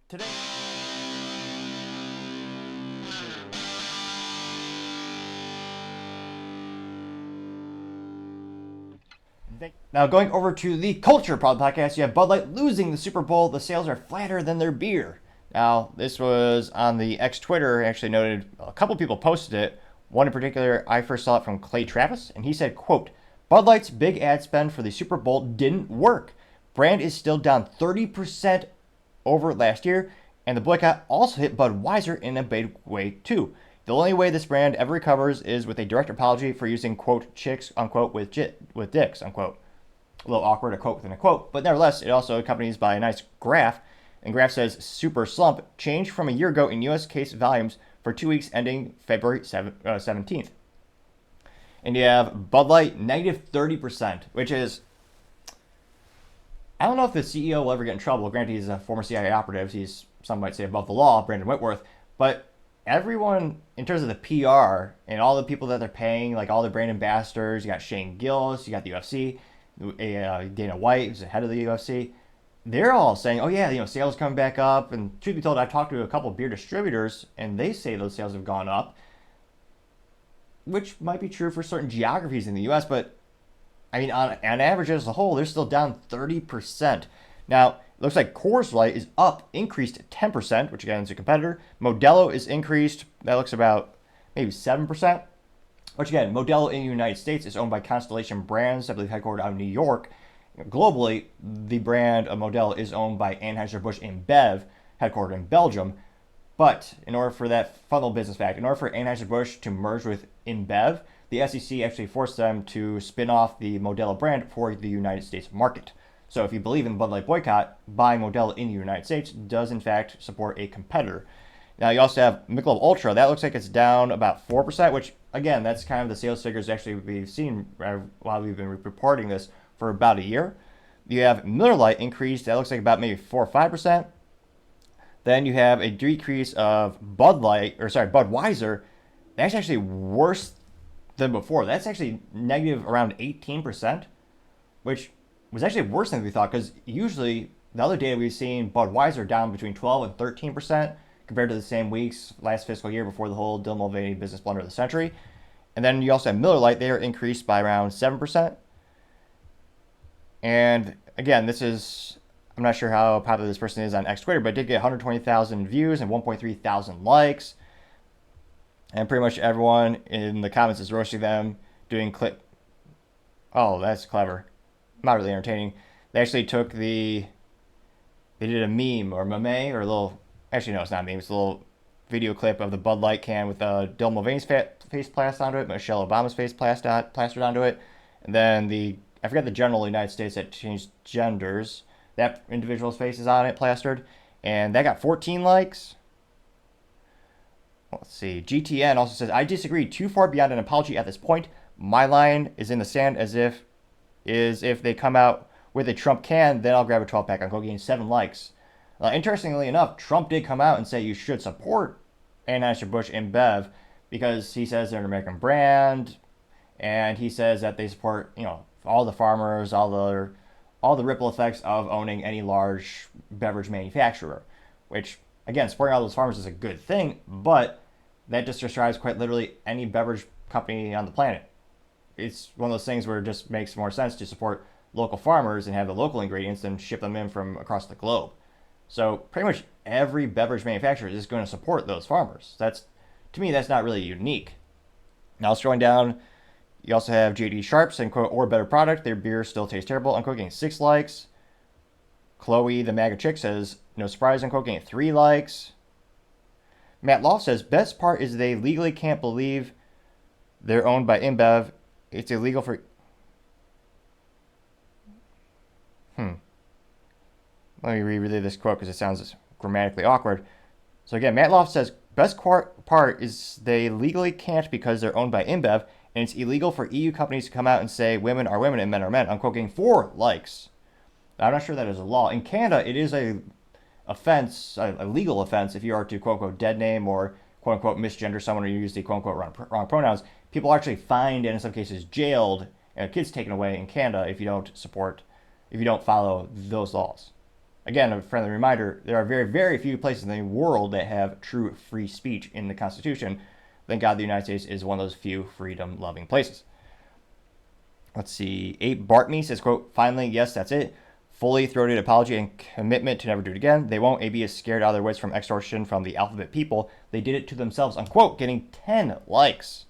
Today. Now, going over to the Culture Problem podcast, you have Bud Light losing the Super Bowl. The sales are flatter than their beer. Now, this was on the X Twitter. Actually noted a couple people posted it. One in particular, I first saw it from Clay Travis, and he said, quote, Bud Light's big ad spend for the Super Bowl didn't work. Brand is still down 30% over last year, and the boycott also hit Budweiser in a big way too. The only way this brand ever recovers is with a direct apology for using, quote, chicks, unquote, with dicks, unquote. A little awkward, a quote within a quote, but nevertheless, it also accompanies by a nice graph. And graph says, super slump, change from a year ago in U.S. case volumes for 2 weeks ending February 17th. And you have Bud Light, negative 30%, which is, I don't know if the CEO will ever get in trouble. Granted, he's a former CIA operative. He's, some might say, above the law, Brandon Whitworth. But everyone, in terms of the PR and all the people that they're paying, like all the brand ambassadors, you got Shane Gillis, you got the UFC, Dana White, who's the head of the UFC, they're all saying, oh yeah, sales coming back up. And truth be told, I've talked to a couple of beer distributors, and they say those sales have gone up, which might be true for certain geographies in the U.S., but I mean, on average as a whole, they're still down 30%. Now, it looks like Coors Light is up, increased 10%, which again is a competitor. Modelo is increased, that looks about maybe 7%, which again, Modelo in the United States is owned by Constellation Brands, I believe headquartered out of New York. Globally, the brand of Modelo is owned by Anheuser-Busch InBev, headquartered in Belgium. But in order for that fun little business fact, in order for Anheuser-Busch to merge with InBev, the SEC actually forced them to spin off the Modelo brand for the United States market. So if you believe in the Bud Light boycott, buying Modelo in the United States does in fact support a competitor. Now you also have Michelob Ultra. That looks like it's down about 4%, which again, that's kind of the sales figures actually we've seen while we've been reporting this for about a year. You have Miller Lite increased. That looks like about maybe 4 or 5%. Then you have a decrease of Budweiser. That's actually worse than before. That's actually negative around 18%, which was actually worse than we thought, because usually the other data we've seen, Budweiser down between 12 and 13% compared to the same weeks last fiscal year before the whole Dylan Mulvaney business blunder of the century. And then you also have Miller Lite. They are increased by around 7%. And again, I'm not sure how popular this person is on X Twitter, but it did get 120,000 views and 1.3 thousand likes. And pretty much everyone in the comments is roasting them, doing clip. Oh, that's clever. Not really entertaining. They actually they did a meme or meme or a little, actually no, it's not a meme, it's a little video clip of the Bud Light can with Dylan Mulvaney's face plastered onto it, Michelle Obama's face plastered onto it, and then I forget the general of the United States that changed genders, that individual's face is on it plastered, and that got 14 likes. Let's see. GTN also says, I disagree. Too far beyond an apology at this point. My line is in the sand if they come out with a Trump can, then I'll grab a 12-pack. I'll gain 7 likes. Interestingly enough, Trump did come out and say you should support Anheuser-Busch InBev because he says they're an American brand, and he says that they support, all the farmers, all the ripple effects of owning any large beverage manufacturer, which, again, supporting all those farmers is a good thing, but that just describes quite literally any beverage company on the planet. It's one of those things where it just makes more sense to support local farmers and have the local ingredients than ship them in from across the globe. So pretty much every beverage manufacturer is going to support those farmers. To me, that's not really unique. Now, scrolling down, you also have JD Sharp saying, quote, or better product, their beer still tastes terrible, unquote, getting 6 likes. Chloe, the MAGA chick, says, no surprise, unquote, getting 3 likes. Matt Loft says, best part is they legally can't believe they're owned by InBev. It's illegal for... Let me reread this quote because it sounds grammatically awkward. So again, Matt Loft says, best part is they legally can't because they're owned by InBev, and it's illegal for EU companies to come out and say women are women and men are men, unquote, getting 4 likes. Now, I'm not sure that is a law. In Canada, it is a legal offense, if you are to quote unquote dead name or quote unquote misgender someone or use the quote unquote wrong pronouns. People are actually fined and in some cases jailed and kids taken away in Canada if you don't follow those laws. Again, a friendly reminder, there are very, very few places in the world that have true free speech in the Constitution. Thank God the United States is one of those few freedom-loving places. Let's see. 8 Bartme says, quote, finally, yes, that's it. Fully throated apology and commitment to never do it again. They won't. AB is scared out of their wits from extortion from the alphabet people. They did it to themselves, unquote, getting 10 likes.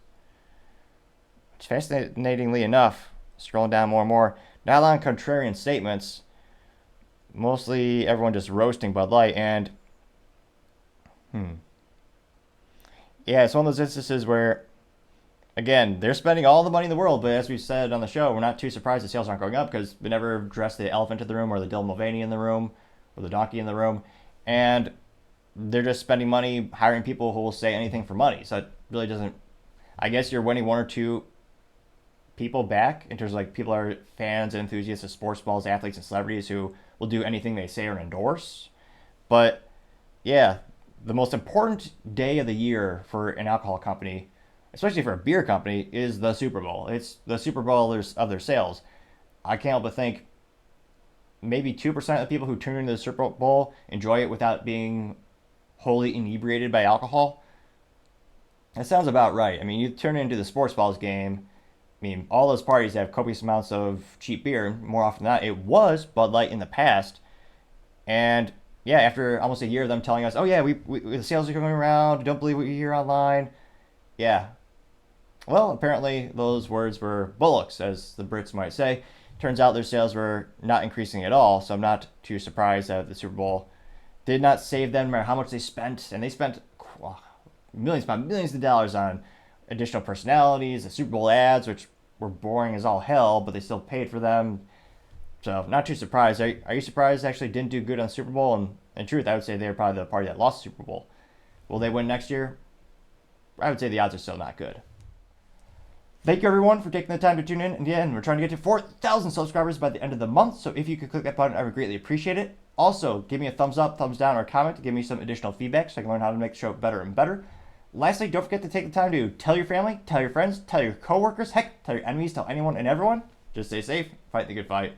Which, fascinatingly enough, scrolling down more and more, not a lot of contrarian statements. Mostly everyone just roasting Bud Light. And, yeah, it's one of those instances where, again, they're spending all the money in the world, but as we said on the show, we're not too surprised the sales aren't going up because they never addressed the elephant in the room or the Dylan Mulvaney in the room or the donkey in the room. And they're just spending money hiring people who will say anything for money. So it really doesn't, I guess you're winning one or two people back in terms of like people are fans and enthusiasts of sports balls, athletes, and celebrities who will do anything they say or endorse. But yeah, the most important day of the year for an alcohol company, especially for a beer company, is the Super Bowl. It's the Super Bowl of their sales. I can't help but think maybe 2% of the people who tune into the Super Bowl enjoy it without being wholly inebriated by alcohol. That sounds about right. I mean, you turn into the sports balls game, I mean, all those parties have copious amounts of cheap beer. More often than not, it was Bud Light in the past. And yeah, after almost a year of them telling us, oh yeah, we the sales are going around, don't believe what you hear online. Yeah. Well, apparently those words were bullocks, as the Brits might say. Turns out their sales were not increasing at all, so I'm not too surprised that the Super Bowl did not save them no matter how much they spent. And they spent millions of dollars on additional personalities, the Super Bowl ads, which were boring as all hell, but they still paid for them. So not too surprised. Are you surprised they actually didn't do good on the Super Bowl? And in truth, I would say they're probably the party that lost the Super Bowl. Will they win next year? I would say the odds are still not good. Thank you everyone for taking the time to tune in. And yeah, we're trying to get to 4,000 subscribers by the end of the month. So if you could click that button, I would greatly appreciate it. Also, give me a thumbs up, thumbs down, or a comment to give me some additional feedback so I can learn how to make the show better and better. Lastly, don't forget to take the time to tell your family, tell your friends, tell your coworkers, heck, tell your enemies, tell anyone and everyone. Just stay safe, fight the good fight.